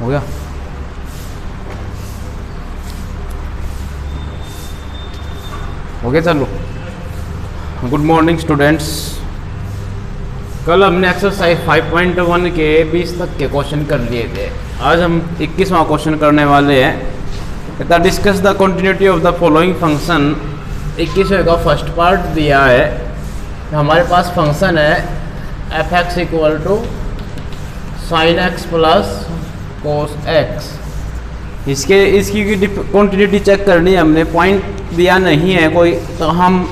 हो गया। हो गया, चलो। Good morning students. कल हमने एक्सरसाइज 5.1 के 20 तक के क्वेश्चन कर लिए थे। आज हम 21वां क्वेश्चन करने वाले हैं। The discuss the continuity of the following function. 21वें का फर्स्ट पार्ट दिया है। हमारे पास फंक्शन है f x equal to sine x plus cos x. इसकी क्वांटिटी चेक करनी है हमने। पॉइंट दिया नहीं है कोई, तो हम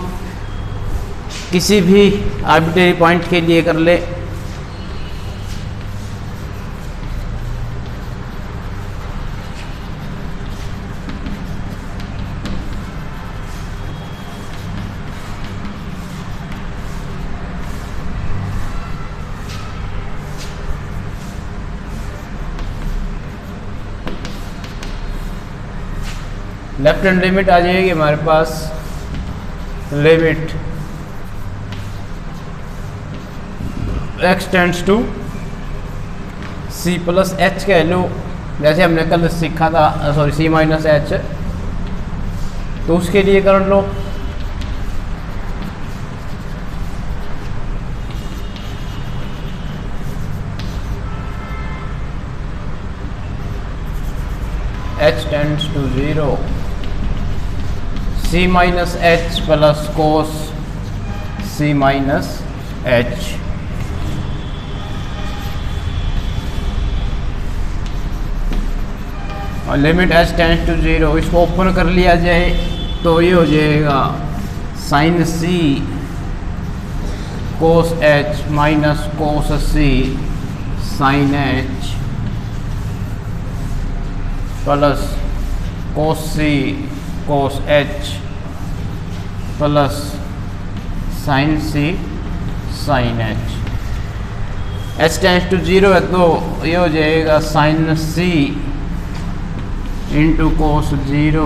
किसी भी आर्बिट्रेरी पॉइंट के लिए कर ले। लेफ्ट हैंड लिमिट आ जाएगी हमारे पास। Limit x tends to c plus h कह लो, जैसे हमने कल सीखा था, सॉरी c माइनस एच, तो उसके लिए कर लो। h tends to 0, c minus H plus cos c minus H. और लिमिट h टेंड्स टू 0, इसको ओपन कर लिया जाए तो ये हो जाएगा sine c cos h minus cos c sine h plus cos c cos h plus sine c sine h। h tends to 0 है तो ये हो जाएगा sine c into cos 0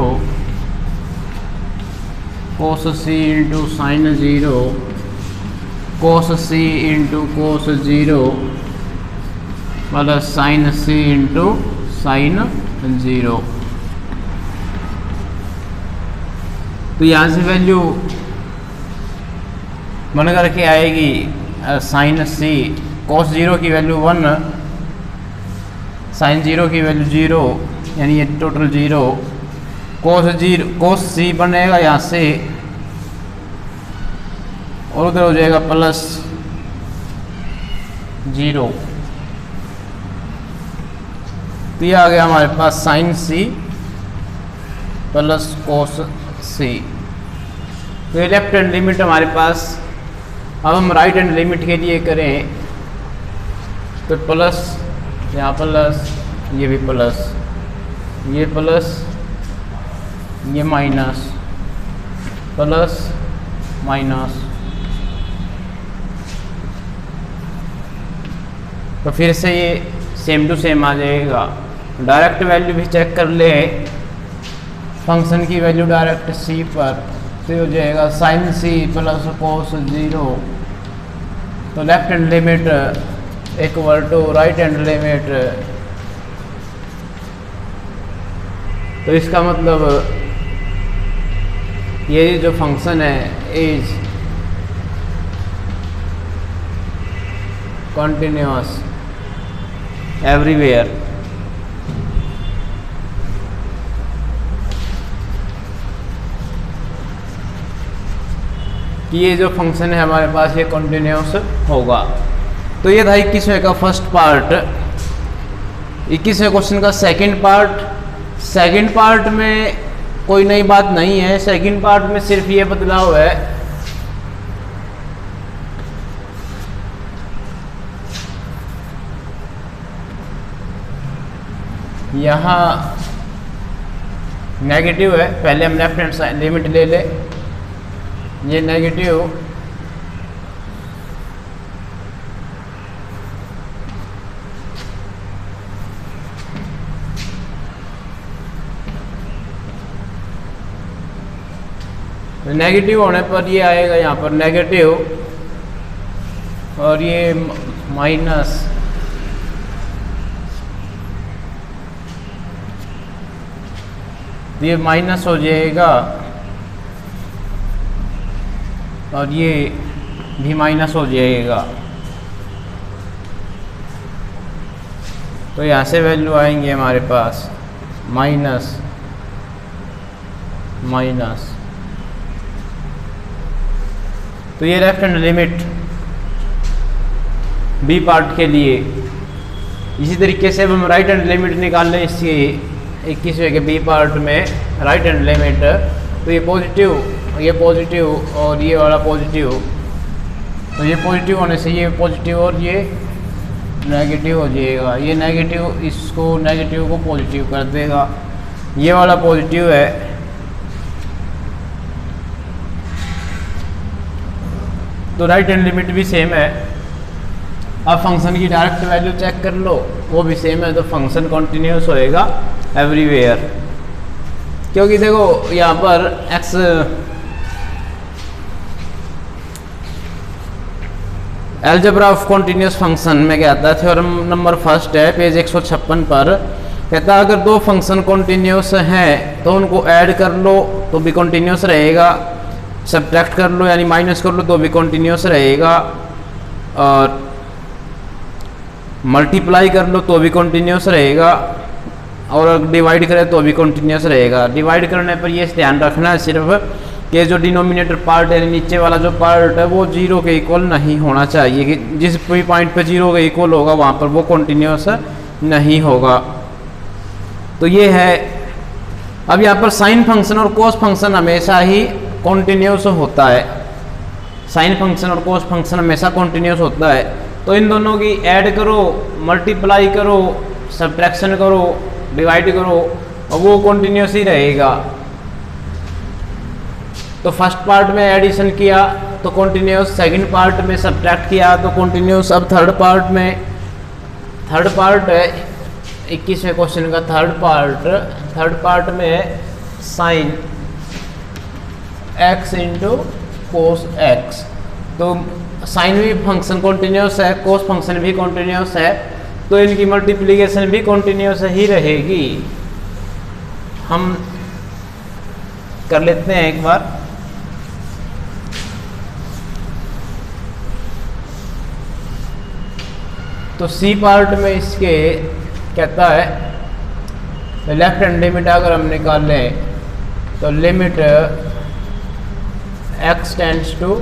cos c into sine 0 cos c into cos 0 plus sine c into sine 0। तो यहाँ से value मन करके आएगी साइन c कोस 0 की वैल्यू 1, साइन 0 की वैल्यू 0, यानी ये टोटल 0। कोस c बनेगा यहाँ से और उधर हो जाएगा प्लस 0। तो ये आ गया हमारे पास sine c plus cos c। तो ये लेफ्ट हैंड लिमिट हमारे पास। अब हम राइट हैंड लिमिट के लिए करें तो प्लस, यहाँ प्लस, ये भी प्लस, ये प्लस, ये माइनस, प्लस माइनस। तो फिर से ये सेम टू सेम आ जाएगा। डायरेक्ट वैल्यू भी चेक कर ले, फंक्शन की वैल्यू डायरेक्ट c पर, तो हो जाएगा साइन c प्लस कोस 0। तो left hand limit equal to right hand limit. तो इसका मतलब ये जो फंक्शन है इज कंटिन्यूअस एवरीवेयर। कि ये जो फंक्शन है हमारे पास ये कंटिन्यूअस होगा। तो ये था 21वें का फर्स्ट पार्ट। 21वें क्वेश्चन का सेकंड पार्ट। सेकंड पार्ट में कोई नई बात नहीं है। सेकंड पार्ट में सिर्फ ये बदलाव है, यहाँ नेगेटिव है। पहले हम लेफ्ट हैंड साइड लिमिट ले ले, ये नेगेटिव, नेगेटिव होने पर ये आएगा यहाँ पर नेगेटिव, और ये माइनस तो ये माइनस हो जाएगा और ये भी माइनस हो जाएगा। तो यहाँ से वैल्यू आएंगे हमारे पास माइनस माइनस। तो ये left hand limit B part के लिए। इसी तरीके से अब हम राइट हैंड लिमिट निकाल लें इसकी 21वें के बी पार्ट में राइट हैंड लिमिट। तो ये पॉजिटिव और ये वाला पॉजिटिव, तो ये पॉजिटिव होने से ये पॉजिटिव और ये नेगेटिव हो जाएगा। ये नेगेटिव इसको नेगेटिव को पॉजिटिव कर देगा। ये वाला पॉजिटिव है, तो राइट हैंड लिमिट भी सेम है। अब फंक्शन की डायरेक्ट वैल्यू चेक कर लो, वो भी सेम है, तो फंक्शन कॉन्टिन्यूस होएगा एवरीवेयर। क्योंकि देखो यहाँ पर x algebra of continuous function में क्या आता है, थ्योरम नंबर फर्स्ट है पेज 156 पर। कहता है अगर दो फंक्शन कॉन्टिन्यूस हैं तो उनको ऐड कर लो तो भी कॉन्टिन्यूस रहेगा, सब्ट्रैक्ट कर लो यानी माइनस कर लो तो भी कॉन्टिन्यूस रहेगा, और मल्टीप्लाई कर लो तो भी कॉन्टिन्यूस रहेगा, और डिवाइड करें तो भी कॉन्टिन्यूस रहेगा। डिवाइड करने पर ये ध्यान रखना है सिर्फ कि जो डिनोमिनेटर पार्ट है, नीचे वाला जो पार्ट है वो जीरो के इक्वल नहीं होना चाहिए, कि जिस भी पॉइंट पे जीरो के इक्वल होगा वहाँ पर वो कॉन्टिन्यूस नहीं होगा। तो ये है। अब यहाँ पर साइन फंक्शन और कोस फंक्शन हमेशा ही कॉन्टिन्यूस होता है। साइन फंक्शन और कोस फंक्शन हमेशा कॉन्टिन्यूस होता है। तो इन दोनों की ऐड करो, मल्टीप्लाई करो, सब्ट्रैक्शन करो, डिवाइड करो, और वो कॉन्टिन्यूस ही रहेगा। तो फर्स्ट पार्ट में एडिशन किया तो कॉन्टिन्यूस, सेकंड पार्ट में सब्ट्रैक्ट किया तो कॉन्टिन्यूस। अब थर्ड पार्ट है 21वें क्वेश्चन का थर्ड पार्ट में है sine x into cos x। तो साइन भी फंक्शन कॉन्टिन्यूस है, कोस फंक्शन भी कॉन्टिन्यूस है, तो इनकी मल्टीप्लिकेशन भी कॉन्टिन्यूस ही रहेगी। हम कर लेते हैं एक बार। तो सी पार्ट में इसके कहता है लेफ्ट हैंड लिमिट अगर हम निकालें तो limit x tends to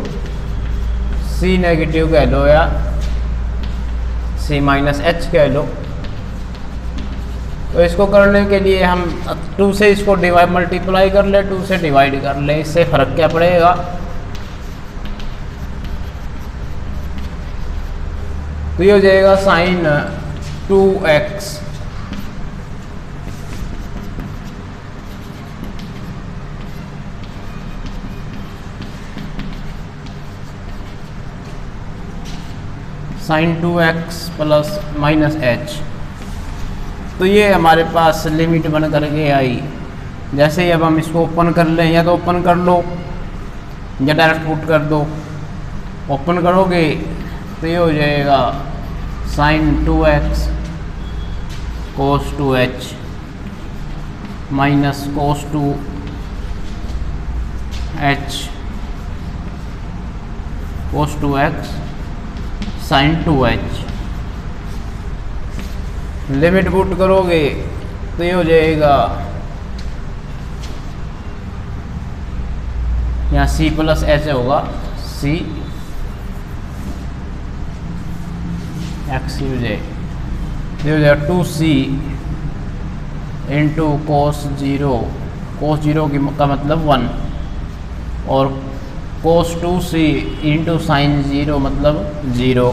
c negative कह लो या c माइनस h कह लो। तो इसको करने के लिए हम 2 से इसको डिवाइड मल्टीप्लाई कर ले, 2 से डिवाइड कर ले, इससे फर्क क्या पड़ेगा। तो ये हो जाएगा sine 2x sine 2x plus minus h। तो ये हमारे पास लिमिट बन करके आई। जैसे ही अब हम इसको ओपन कर लें, या तो ओपन कर लो या डायरेक्ट पुट कर दो। ओपन करोगे तो ये हो जाएगा sine 2x cos 2h minus cos 2h cos 2x sine 2h। Limit put करोगे तो ये हो जाएगा यहाँ c प्लस h होगा, c x हो जाएगा 2c इंटू कोस 0 का मतलब 1, और कोस 2c इंटू साइन 0 मतलब 0।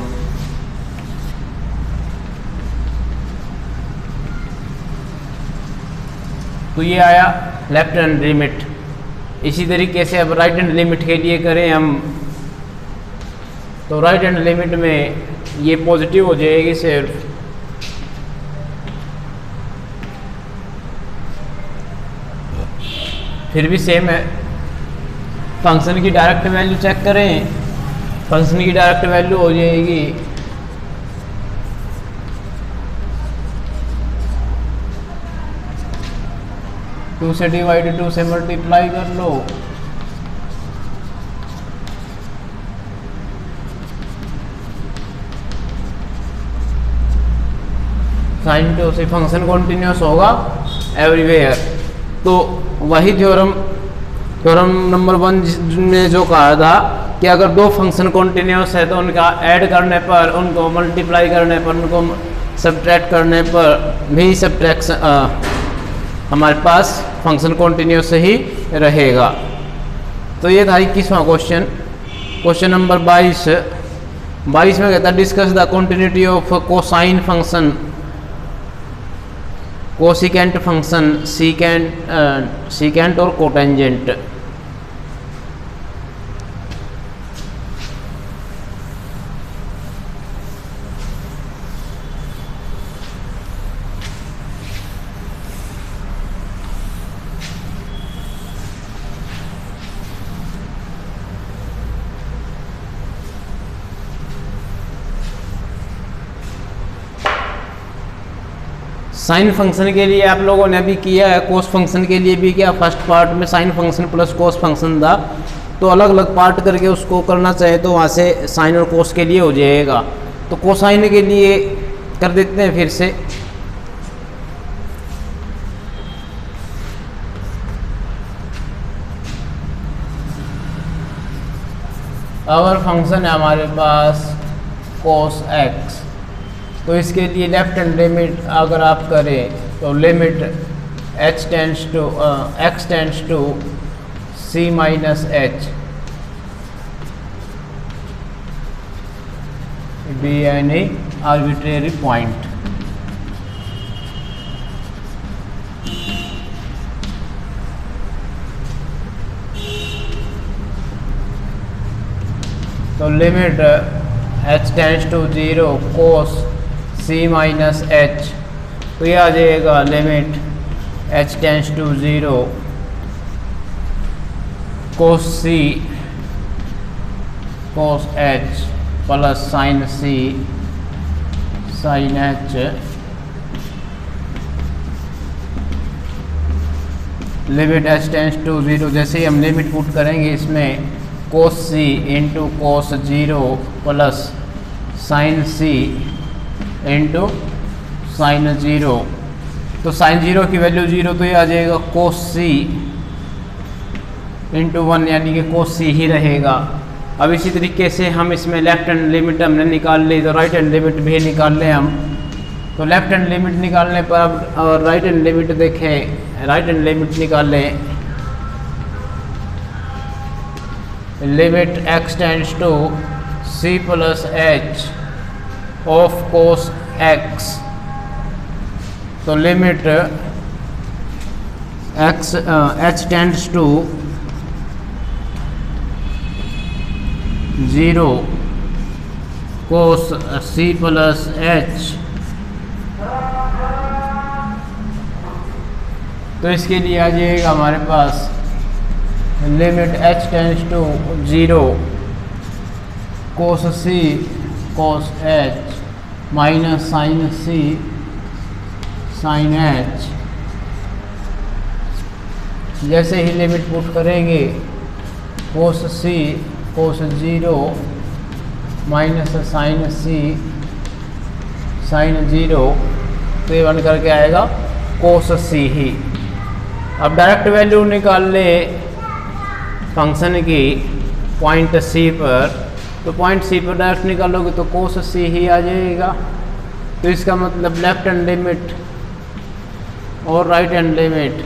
तो ये आया लेफ्ट हैंड लिमिट। इसी तरीके से अब राइट हैंड लिमिट के लिए करें हम, तो राइट हैंड लिमिट में ये पॉजिटिव हो जाएगी सिर्फ, फिर भी सेम है। फंक्शन की डायरेक्ट वैल्यू चेक करें, फंक्शन की डायरेक्ट वैल्यू हो जाएगी 2 से डिवाइड 2 से मल्टीप्लाई कर लो, साइन 2 से फंक्शन कॉन्टिन्यूस होगा एवरीवेयर। तो वही थ्योरम नंबर 1 ने जो कहा था कि अगर दो फंक्शन कॉन्टिन्यूस है तो उनका ऐड करने पर, उनको मल्टीप्लाई करने पर, उनको सब्ट्रैक्ट करने पर भी सब्ट्रैक्शन हमारे पास फंक्शन कॉन्टिन्यूस ही रहेगा। तो ये था 21वां क्वेश्चन। क्वेश्चन नंबर 22 में कहता है discuss the continuity of cosine function, cosecant function, secant और कोटेंजेंट। साइन फंक्शन के लिए आप लोगों ने अभी किया है, कोस फंक्शन के लिए भी किया। फर्स्ट पार्ट में sine function plus cos function था, तो अलग अलग पार्ट करके उसको करना चाहे तो वहाँ से साइन और कोस के लिए हो जाएगा। तो कोसाइन के लिए कर देते हैं फिर से। अगर फंक्शन है हमारे पास कोस एक्स, तो इसके लिए लेफ्ट हैंड लिमिट अगर आप करें तो limit x tends to c minus h be any arbitrary point. तो limit h tends to 0 cos c minus h, तो ये आ जाएगा limit h tends to 0 cos c cos h plus sine c sine h। Limit h tends to 0, जैसे ही हम limit put करेंगे इसमें cos c into cos 0 plus sine c into sine 0, तो साइन 0 की वैल्यू 0, तो ये आ जाएगा कोस c इंटू 1, यानी कि कोस c ही रहेगा। अब इसी तरीके से हम इसमें लेफ्ट हैंड लिमिट हमने निकाल ली, तो राइट हैंड लिमिट भी निकाल लें हम। तो लेफ्ट हैंड लिमिट निकालने पर अब राइट हैंड लिमिट देखें, राइट हैंड लिमिट निकाल लें। Limit x tends to c plus h of cos x, तो limit h tends to 0 cos c plus h, तो इसके लिए आ जाएगा हमारे पास limit h tends to 0 cos c cos h minus sine c sine h। जैसे ही लिमिट पुट करेंगे cos c cos 0 minus sine c sine 0, तो ये बन करके आएगा कोस c ही। अब डायरेक्ट वैल्यू निकाल ले फंक्शन की पॉइंट c पर, तो पॉइंट c पर डायरेक्ट निकालोगे तो कोस c ही आ जाएगा। तो इसका मतलब लेफ्ट हैंड लिमिट और राइट हैंड लिमिट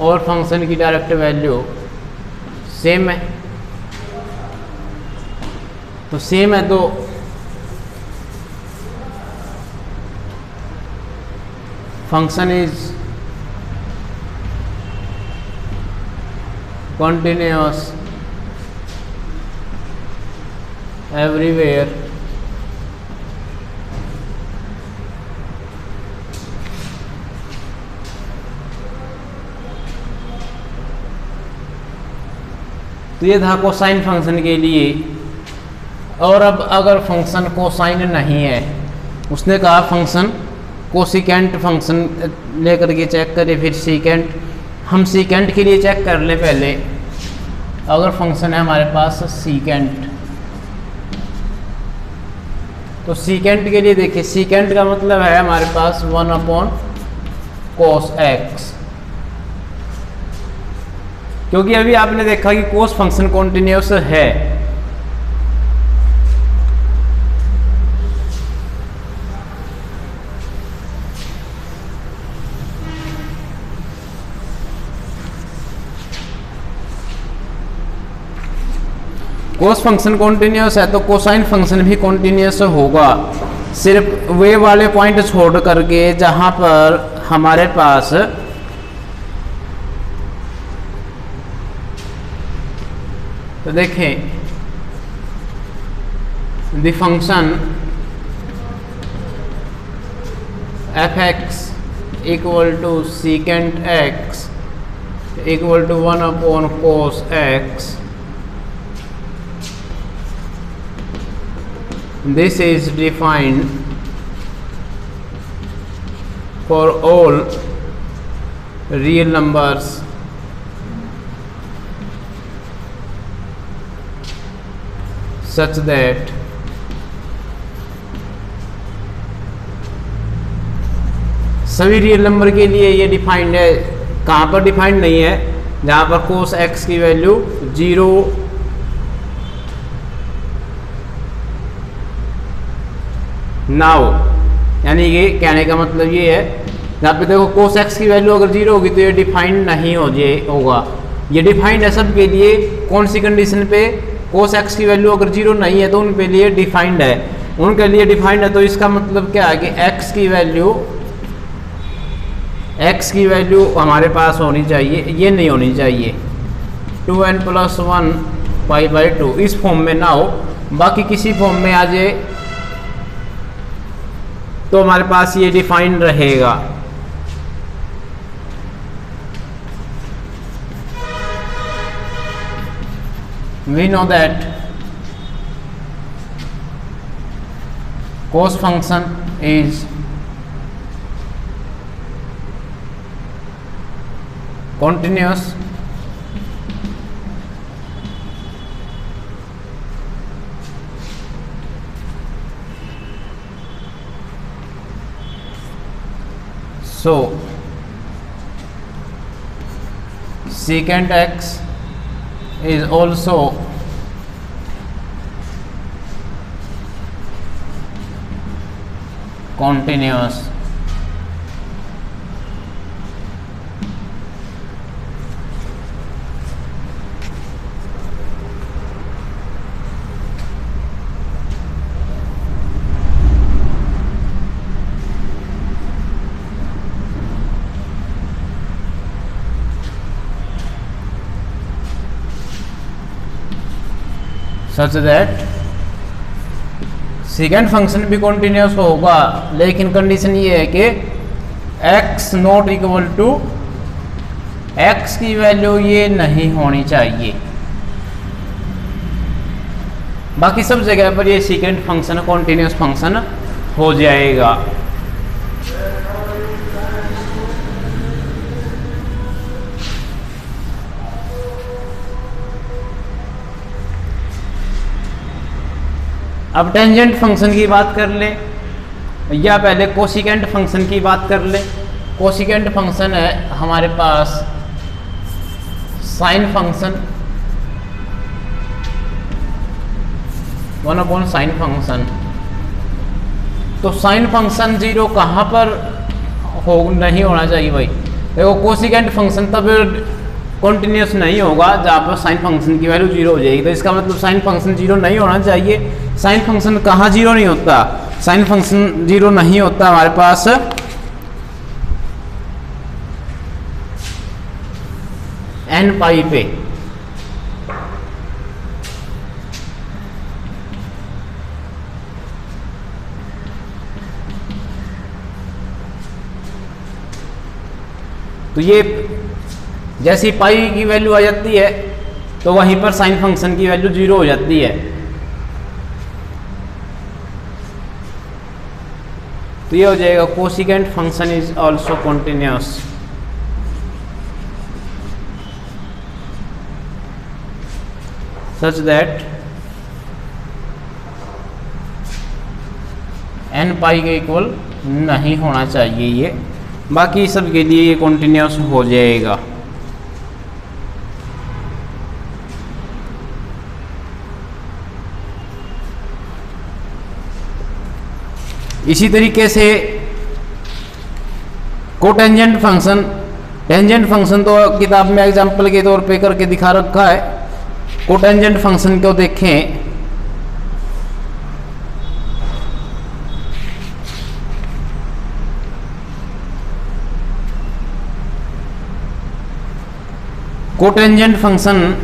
और फंक्शन की डायरेक्ट वैल्यू सेम है। तो सेम है तो फंक्शन इज continuous everywhere तो ये था कोसाइन फंक्शन के लिए। और अब अगर फंक्शन कोसाइन नहीं है, उसने कहा फंक्शन कोसिकेंट फंक्शन लेकर के चेक करें, फिर सीकेंट। हम सीकेंट के लिए चेक कर लें पहले। अगर फंक्शन है हमारे पास सीकेंट, तो सीकेंट के लिए देखिए, सीकेंट का मतलब है हमारे पास 1/cos x, क्योंकि अभी आपने देखा कि कोस फंक्शन कॉन्टिन्यूस है। कोस फंक्शन कॉन्टिन्यूस है तो कोसाइन फंक्शन भी कॉन्टिन्यूस होगा, सिर्फ वे वाले पॉइंट छोड़ करके जहां पर हमारे पास तो देखें the function f(x) equal to secant x equal to 1/cos x। This is defined for all real numbers such that सभी रियल नंबर के लिए ये डिफाइंड है। कहाँ पर डिफाइंड नहीं है? जहाँ पर cos x की वैल्यू 0 ना हो, यानी ये कहने का मतलब ये है, जहाँ पे देखो cos x की वैल्यू अगर 0 होगी तो ये डिफाइंड नहीं होगा। ये डिफाइंड है सब के लिए। कौन सी कंडीशन पे? cos x की वैल्यू अगर 0 नहीं है तो उनके लिए डिफाइंड है, उनके लिए डिफाइंड है। तो इसका मतलब क्या है कि x की वैल्यू हमारे पास होनी चाहिए, ये नहीं होनी चाहिए 2n+1 π/2, इस फॉर्म में ना हो, बाकी किसी फॉर्म में आ जाए तो हमारे पास ये डिफाइंड रहेगा। We know that cos function is continuous so secant x is also continuous such that second function भी कॉन्टिन्यूस होगा, लेकिन कंडीशन ये है कि x not equal to x की वैल्यू ये नहीं होनी चाहिए। बाकी सब जगह पर ये सेकेंड फंक्शन कॉन्टिन्यूस फंक्शन हो जाएगा। अब टेंजेंट फंक्शन की बात कर ले, या पहले कोसिकेंट फंक्शन की बात कर ले। कोसिकेंट फंक्शन है हमारे पास साइन फंक्शन 1/sin फंक्शन। तो साइन फंक्शन 0 कहाँ पर नहीं होना चाहिए भाई? देखो कोसिकेंट फंक्शन तब कॉन्टिन्यूस नहीं होगा जहाँ पर साइन फंक्शन की वैल्यू 0 हो जाएगी। तो इसका मतलब साइन फंक्शन 0 नहीं होना चाहिए। साइन फंक्शन कहाँ 0 नहीं होता? साइन फंक्शन 0 नहीं होता हमारे पास n π पे। तो ये जैसी पाई की वैल्यू आ जाती है तो वहीं पर साइन फंक्शन की वैल्यू 0 हो जाती है। तो ये हो जाएगा cosecant function is also continuous. Such that n pi के इक्वल नहीं होना चाहिए ये, बाकी सब के लिए ये कॉन्टिन्यूस हो जाएगा। इसी तरीके से कोटेंजेंट फंक्शन, टेंजेंट फंक्शन तो किताब में एग्जांपल के तौर पे करके दिखा रखा है। कोटेंजेंट फंक्शन को देखें, कोटेंजेंट फंक्शन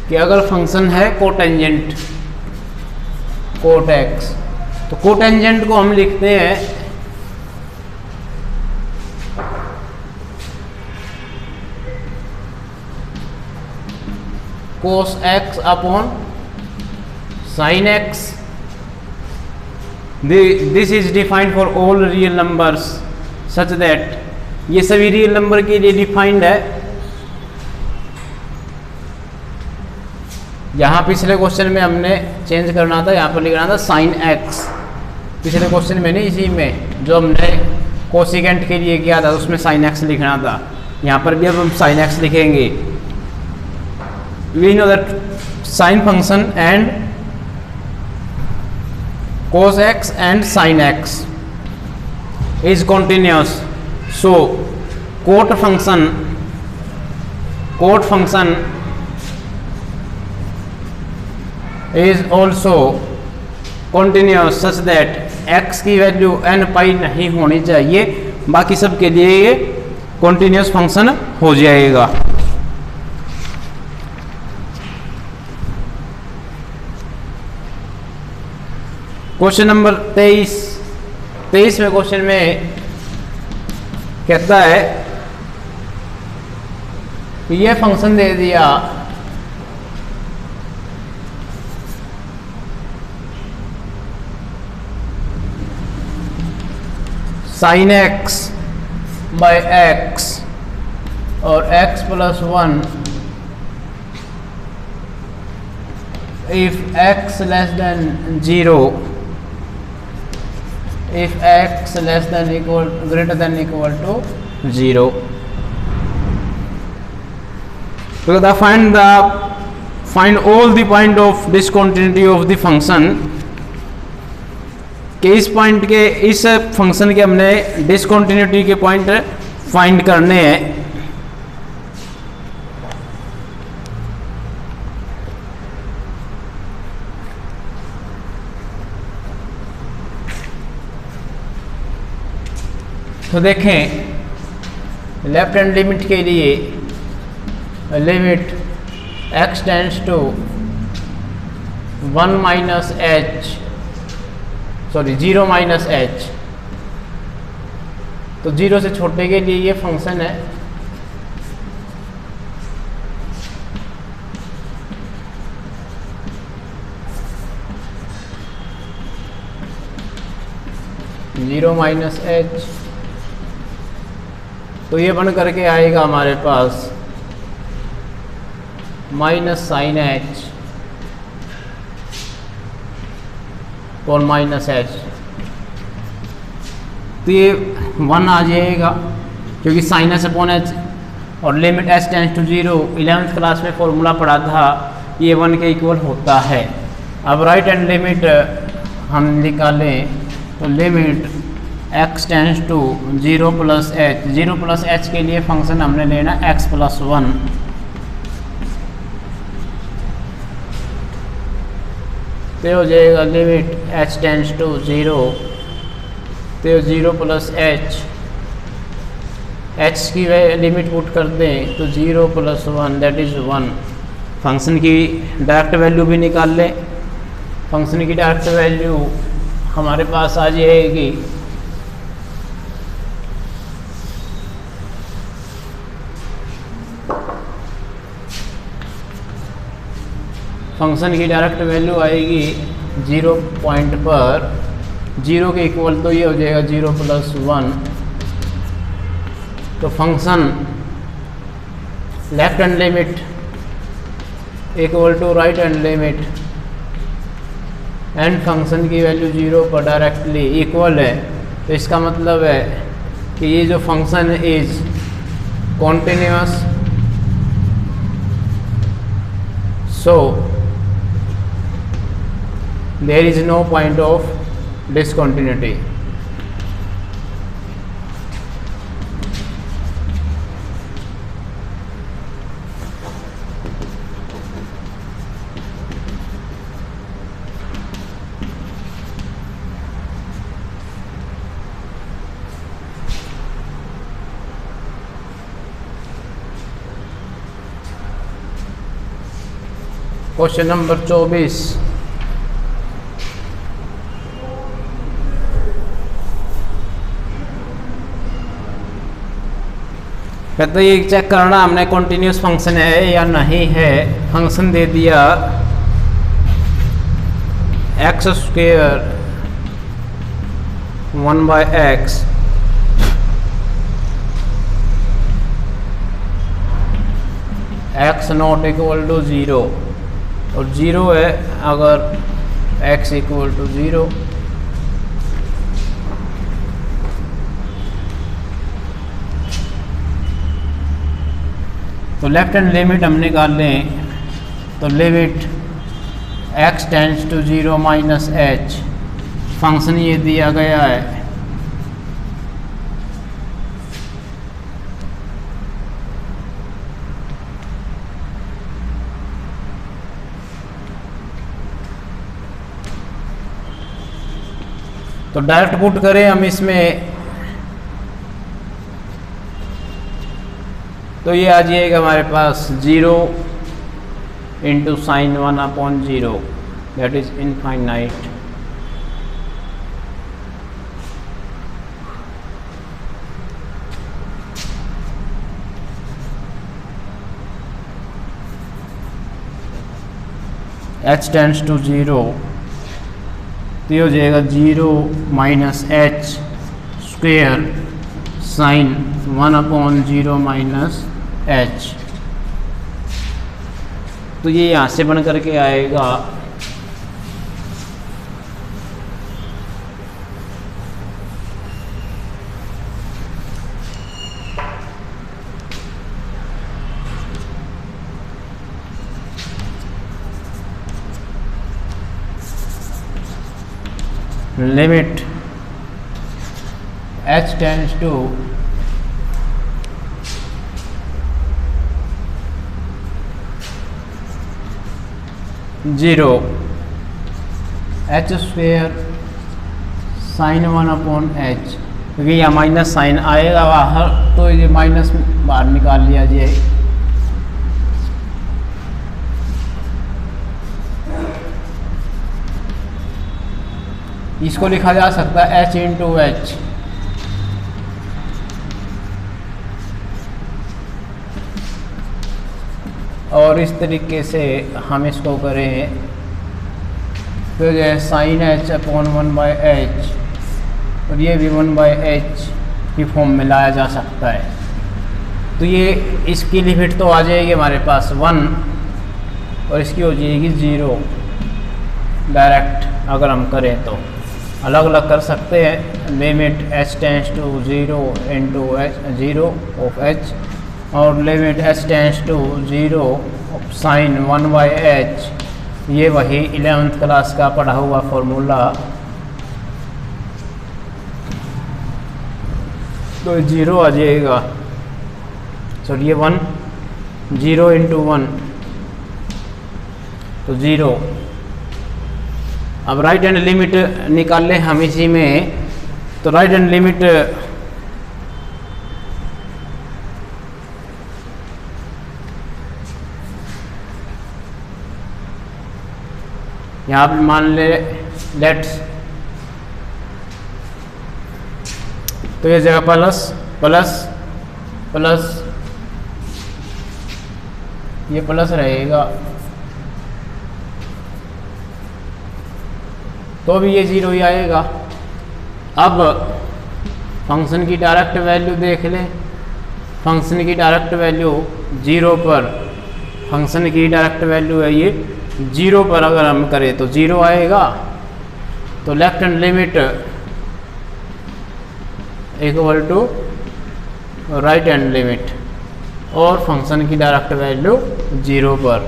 कि अगर फंक्शन है कोटेंजेंट कोट एक्स, तो कोटेंजेंट को हम लिखते हैं cos x upon sin x। This is defined for all real numbers such that, ये सभी रियल नंबर के लिए डिफाइंड है। यहाँ पिछले क्वेश्चन में हमने चेंज करना था, यहाँ पर लिखना था sin x। पिछले क्वेश्चन में नहीं, इसी में जो हमने कोसिकेंट के लिए किया था उसमें sin x लिखना था। यहाँ पर भी अब हम sin x लिखेंगे। We know that sin function and cos x and sin x is continuous. So cot function is also continuous such that x की वैल्यू n पाई नहीं होनी चाहिए, बाकी सब के लिए ये continuous फंक्शन हो जाएगा। क्वेश्चन नंबर 23वें क्वेश्चन में कहता है कि ये फंक्शन दे दिया sin x बाय x और x plus 1 if x less than 0, if x less than equal greater than equal to 0. So find all the point of discontinuity of the function। कि इस point के, इस function के हमने discontinuity के point find करने हैं। तो देखें लेफ्ट हैंड लिमिट के लिए limit x tends to 1 minus h, sorry 0 minus h, तो 0 से छोटे के लिए ये फंक्शन है। जीरो माइनस h, तो ये बन करके आएगा हमारे पास माइनस साइन h और माइनस h, तो ये 1 आ जाएगा क्योंकि साइन h अपॉन h और limit h tends to 0 11th class में फॉर्मूला पढ़ा था, ये 1 के इक्वल होता है। अब राइट हैंड लिमिट हम निकालें तो limit x tends to 0 plus h, 0 plus h के लिए फंक्शन हमने लेना x प्लस 1, तो हो जाएगा लिमिट h टेंड्स टू 0, तो 0 प्लस h, h की लिमिट पुट कर दें तो 0 प्लस 1 दैट इज 1, फंक्शन की डायरेक्ट वैल्यू भी निकाल लें। फंक्शन की डायरेक्ट वैल्यू हमारे पास आ जाएगी फंक्शन की डायरेक्ट वैल्यू आएगी 0 पॉइंट पर, 0 के इक्वल तो ये हो जाएगा 0 + 1। तो function left hand limit equal to right hand limit and function की वैल्यू 0 पर डायरेक्टली इक्वल है। तो इसका मतलब है कि ये जो function is continuous, so there is no point of discontinuity. Question number 24। कहते ये चेक करना हमने कॉन्टिन्यूस फंक्शन है या नहीं है। फंक्शन दे दिया x² 1/x x not equal to 0 और 0 है अगर x इक्वल टू 0। तो लेफ्ट हैंड लिमिट हम निकाल लें। तो limit x tends to 0 minus h, function ये दिया गया है तो डायरेक्ट पुट करें हम इसमें तो ये आ जाएगा हमारे पास 0 into sine 1/0 that is infinite. h tends to 0 तो ये हो जाएगा 0 minus h square sine 1/0 minus h। तो ये यहाँ से बन करके आएगा limit h tends to 0 h square sine 1/h, क्योंकि यहाँ माइनस साइन आएगा बाहर तो ये माइनस बाहर निकाल लिया जाए। इसको लिखा जा सकता है h इंटू एच। और इस तरीके से हम इसको करें तो जो है साइन h/1/h और ये भी 1/h की फॉर्म में लाया जा सकता है। तो ये इसकी लिमिट तो आ जाएगी हमारे पास 1 और इसकी हो जाएगी 0 डायरेक्ट। अगर हम करें तो अलग अलग कर सकते हैं। Limit h tends to 0 into 0 of h और limit h tends to 0 of sine 1/h, ये वही 11th क्लास का पढ़ा हुआ फॉर्मूला। तो 0 आ जाएगा, सॉरी ये 1, 0 इंटू 1 तो 0। अब राइट हैंड लिमिट निकाल लें हम इसी में। तो राइट हैंड लिमिट यहाँ पे मान ले लेट्स, तो ये जगह प्लस प्लस प्लस, ये प्लस रहेगा तो भी ये ज़ीरो ही आएगा। अब फंक्शन की डायरेक्ट वैल्यू देख लें। फंक्शन की डायरेक्ट वैल्यू जीरो पर, फंक्शन की डायरेक्ट वैल्यू है ये जीरो पर, अगर हम करें तो जीरो आएगा। तो left hand limit equal to right hand limit, और फंक्शन की डायरेक्ट वैल्यू जीरो पर,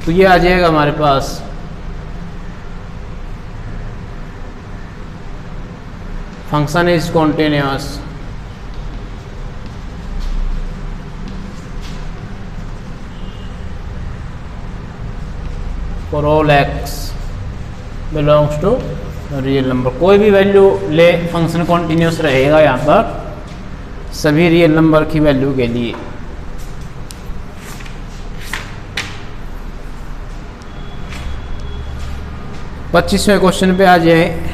तो ये आ जाएगा हमारे पास function is continuous for all x belongs to real number. कोई भी वैल्यू ले फंक्शन कॉन्टिन्यूअस रहेगा यहाँ पर सभी रियल नंबर की वैल्यू के लिए। पच्चीसवें क्वेश्चन पे आ जाए।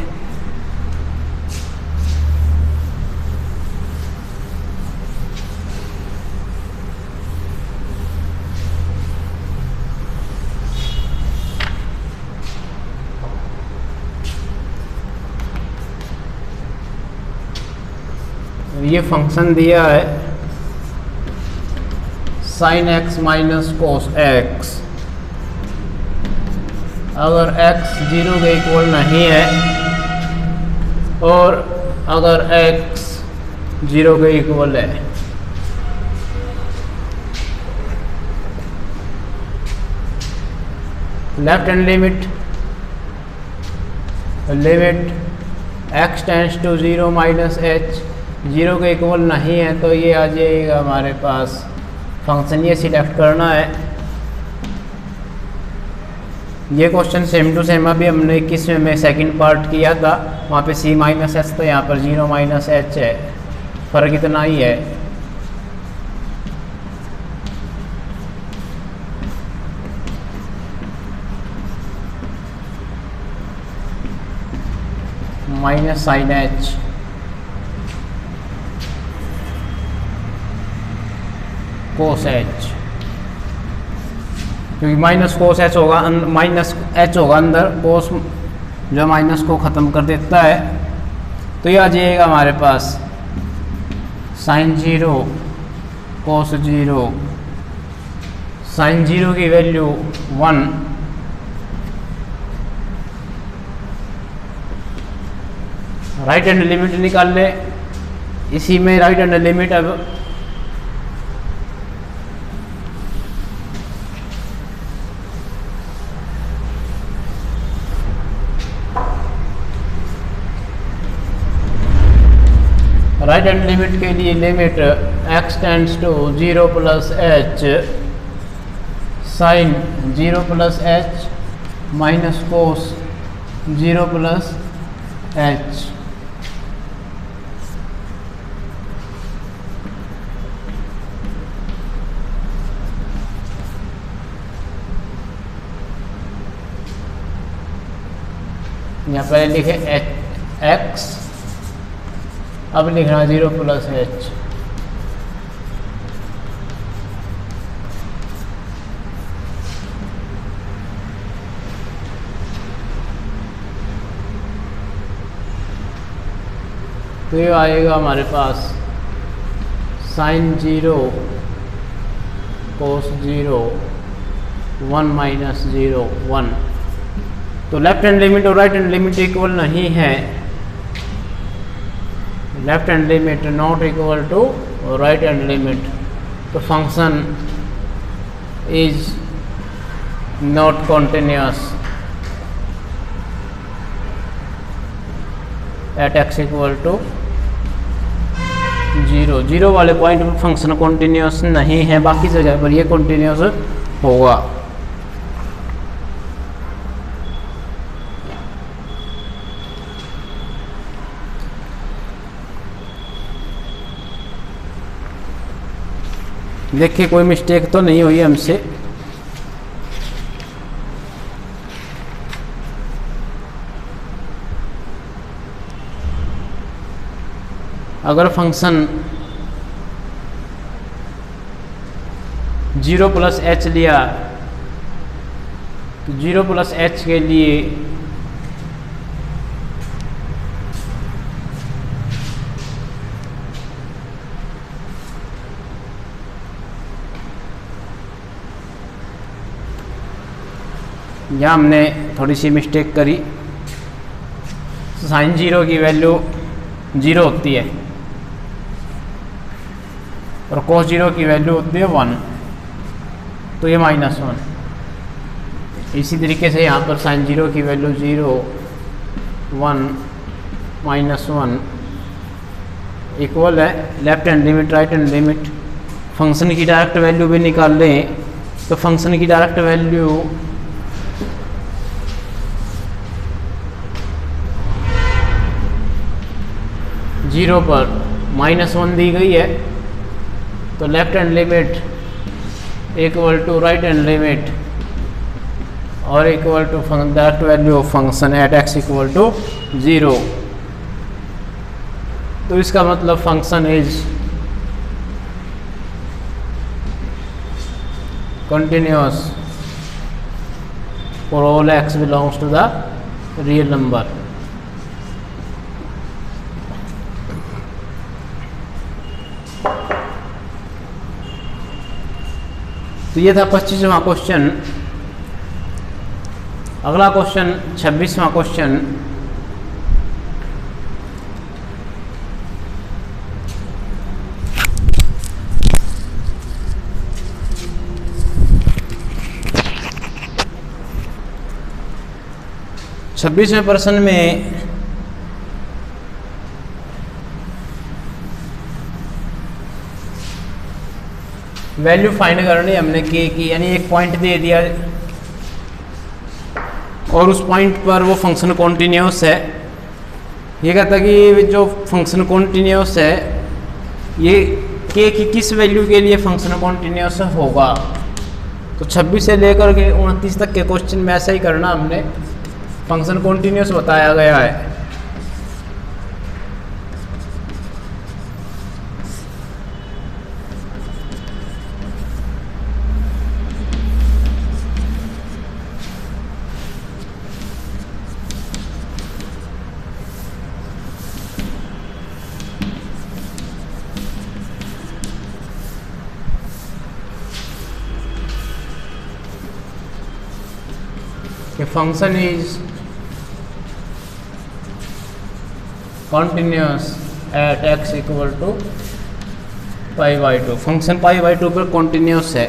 ये फंक्शन दिया है sine X minus cos X. अगर x जीरो के इक्वल नहीं है और अगर x जीरो के इक्वल है, left hand limit x tends to zero minus h zero के इक्वल नहीं है, तो ये आ जाएगा हमारे पास फंक्शन, ये सिलेक्ट करना है। ये क्वेश्चन सेम टू सेम अभी हमने 21वें में सेकंड पार्ट किया था, वहाँ पे c माइनस एच, तो यहाँ पर जीरो माइनस एच है, फ़र्क इतना ही है। माइनस साइन एच कोस एच, क्योंकि माइनस कोस एच होगा, माइनस एच होगा अंदर, कोस जो माइनस को ख़त्म कर देता है। तो ये आ जाएगा हमारे पास sine zero cos zero, sine zero की वैल्यू 1, राइट हैंड लिमिट निकाल ले। इसी में राइट हैंड लिमिट अब राइट हैंड लिमिट के लिए limit x tends to zero plus h sine zero plus h minus cos zero plus h. यहाँ पहले लिखे x, अब लिखना जीरो प्लस एच। तो ये आएगा हमारे पास sine zero cos zero 1 minus zero 1। तो लेफ्ट हैंड लिमिट और राइट हैंड लिमिट इक्वल नहीं है, left hand limit not equal to right hand limit, तो function is not continuous at x equal to zero. Zero वाले point पर function continuous नहीं है, बाकी जगह पर ये कॉन्टिन्यूअस होगा। देखिए कोई मिस्टेक तो नहीं हुई हमसे। अगर फंक्शन 0 प्लस एच लिया तो 0 प्लस एच के लिए यहाँ हमने थोड़ी सी मिस्टेक करी, साइन 0 की वैल्यू 0 होती है और कोस 0 की वैल्यू होती है 1, तो ये -1। इसी तरीके से यहाँ पर साइन 0 की वैल्यू 0, 1, -1 इक्वल है left hand limit right hand limit. Function की डायरेक्ट वैल्यू भी निकाल लें तो फंक्शन की डायरेक्ट वैल्यू जीरो पर -1 दी गई है, तो left hand limit equal to right hand limit और equal to direct value of function at x equal to 0। तो इसका मतलब function is continuous for all x belongs to the real number. तो ये था 25वां क्वेश्चन। अगला क्वेश्चन 26वां क्वेश्चन। छब्बीसवें प्रश्न में वैल्यू फाइंड करनी हमने के की, यानी एक पॉइंट दे दिया और उस पॉइंट पर वो फंक्शन कॉन्टिन्यूस है। ये कहता है कि जो फंक्शन कॉन्टिन्यूस है ये के की किस वैल्यू के लिए फंक्शन कॉन्टिन्यूस होगा। तो 26 से लेकर के 29 तक के क्वेश्चन में ऐसा ही करना हमने, फंक्शन कॉन्टिन्यूस बताया गया है। Function is continuous at x equal to π/2। Function π/2 पर कॉन्टिन्यूस है,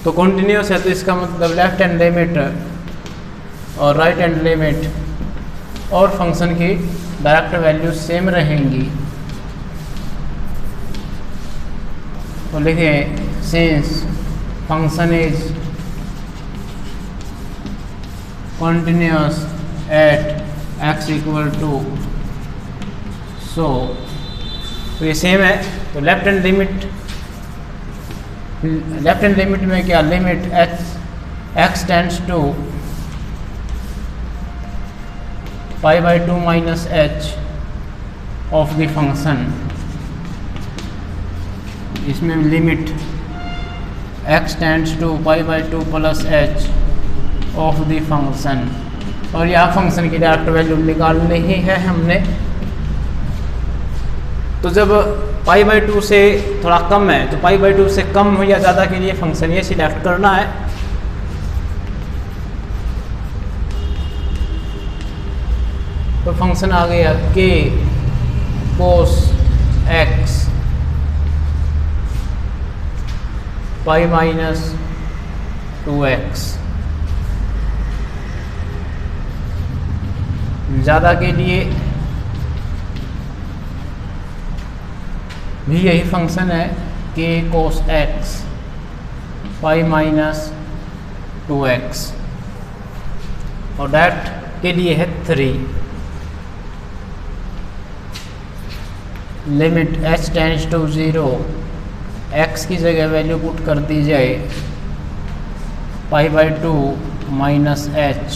तो कॉन्टिन्यूस है तो इसका मतलब लेफ्ट हैंड लिमिट और राइट हैंड लिमिट और फंक्शन की डायरेक्ट वैल्यू सेम रहेंगी। तो लिखें since function is continuous at x equal to तो ये सेम है। तो लेफ्ट हैंड लिमिट में क्या, limit x tends to π/2 minus h of the function. इसमें limit x tends to π/2 plus h of the function, और यहाँ फंक्शन की डायरेक्ट वैल्यू निकालनी ही है हमने। तो जब π/2 से थोड़ा कम है तो π/2 से कम या ज़्यादा के लिए फंक्शन ये सिलेक्ट करना है। तो फंक्शन आ गया k cos x π-2x। ज़्यादा के लिए भी यही फंक्शन है k cos x π-2x, और डैट के लिए है 3। Limit h tends to 0, x की जगह वैल्यू पुट कर दी जाए π/2 माइनस h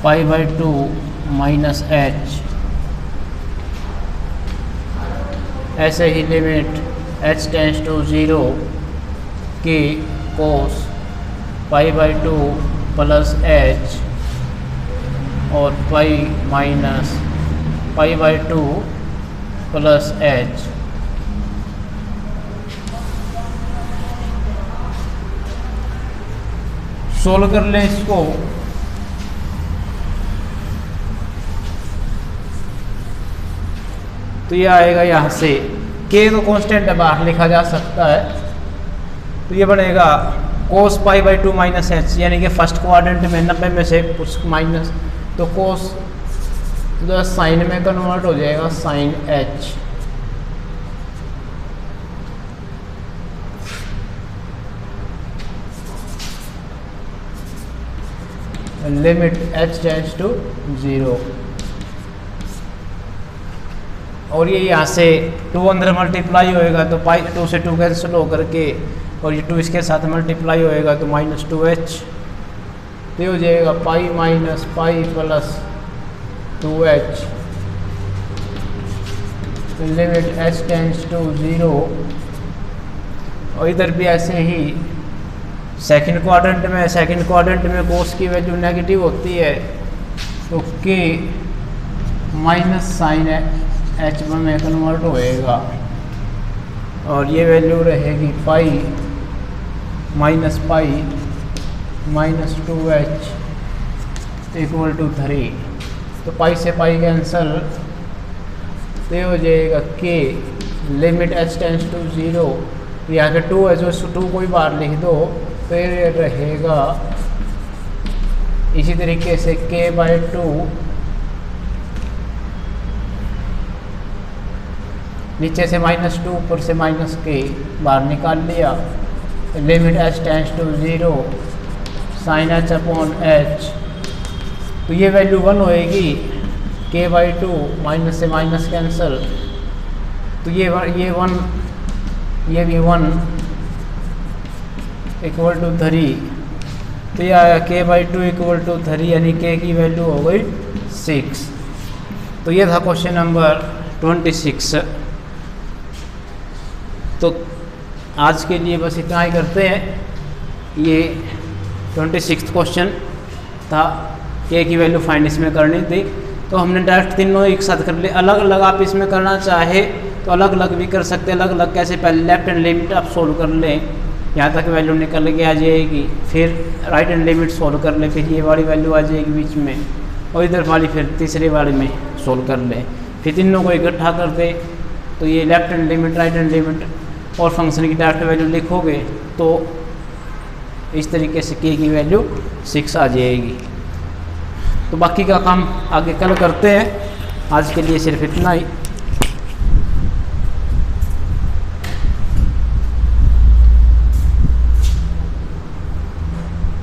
π/2 माइनस एच, ऐसे ही लिमिट h टेंस टू 0 के कोस पाई बाई 2 प्लस एच और pi minus pi by 2 plus H. Solve कर लें इसको। तो ये आएगा यहाँ से k तो कांस्टेंट है, बाहर लिखा जा सकता है। तो ये बनेगा कोस पाई बाई 2 माइनस एच, यानी कि फर्स्ट क्वाड्रेंट में 90 में से कुछ माइनस, तो कोस जो साइन में कन्वर्ट हो जाएगा sine H. Limit h tends to 0, और ये यहाँ से 2 अंदर मल्टीप्लाई होएगा तो पाई 2 से 2 कैंसिल हो करके, और ये 2 इसके साथ मल्टीप्लाई होएगा तो माइनस 2h, तो हो जाएगा pi minus pi plus 2h। तो लिमिट h टेंस टू 0, और इधर भी ऐसे ही सेकंड क्वाड्रेंट में कोस की वैल्यू नेगेटिव होती है, तो k माइनस साइन एच में कन्वर्ट होएगा, और ये वैल्यू रहेगी pi minus 2h equal to 3। तो पाई से पाई कैंसल, तो ये हो जाएगा k limit h tends to 0, यहाँ के 2 है जो 2 को ही बाहर लिख दो, तो ये रहेगा इसी तरीके से k बाई 2 नीचे से माइनस 2 ऊपर से माइनस k बाहर निकाल लिया। Limit h tends to 0 sine h upon h, तो ये वैल्यू 1 होएगी k बाई 2, माइनस से माइनस कैंसल, तो ये 1 ये भी 1 इक्वल टू 3, तो ये आया k बाई 2 इक्वल टू 3, यानी k की वैल्यू हो गई 6। तो ये था क्वेश्चन नंबर 26। तो आज के लिए बस इतना ही करते हैं। ये 26 क्वेश्चन था, k की वैल्यू फाइंड इसमें करनी थी, तो हमने डायरेक्ट तीनों एक साथ कर लिए। अलग अलग आप इसमें करना चाहे तो अलग अलग भी कर सकते हैं। अलग अलग कैसे, पहले लेफ्ट हैंड लिमिट आप सोल्व कर लें, यहाँ तक वैल्यू निकल के आ जाएगी, फिर राइट हैंड लिमिट सोल्व कर लें, फिर ये वाली वैल्यू आ जाएगी बीच में, और इधर वाली फिर तीसरी वाली में सोल्व कर लें, फिर तीनों को इकट्ठा कर दें। तो ये left hand limit, right hand limit और फंक्शन की डायरेक्ट वैल्यू लिखोगे तो इस तरीके से k की वैल्यू 6 आ जाएगी। तो बाकी का काम आगे कल करते हैं। आज के लिए सिर्फ इतना ही।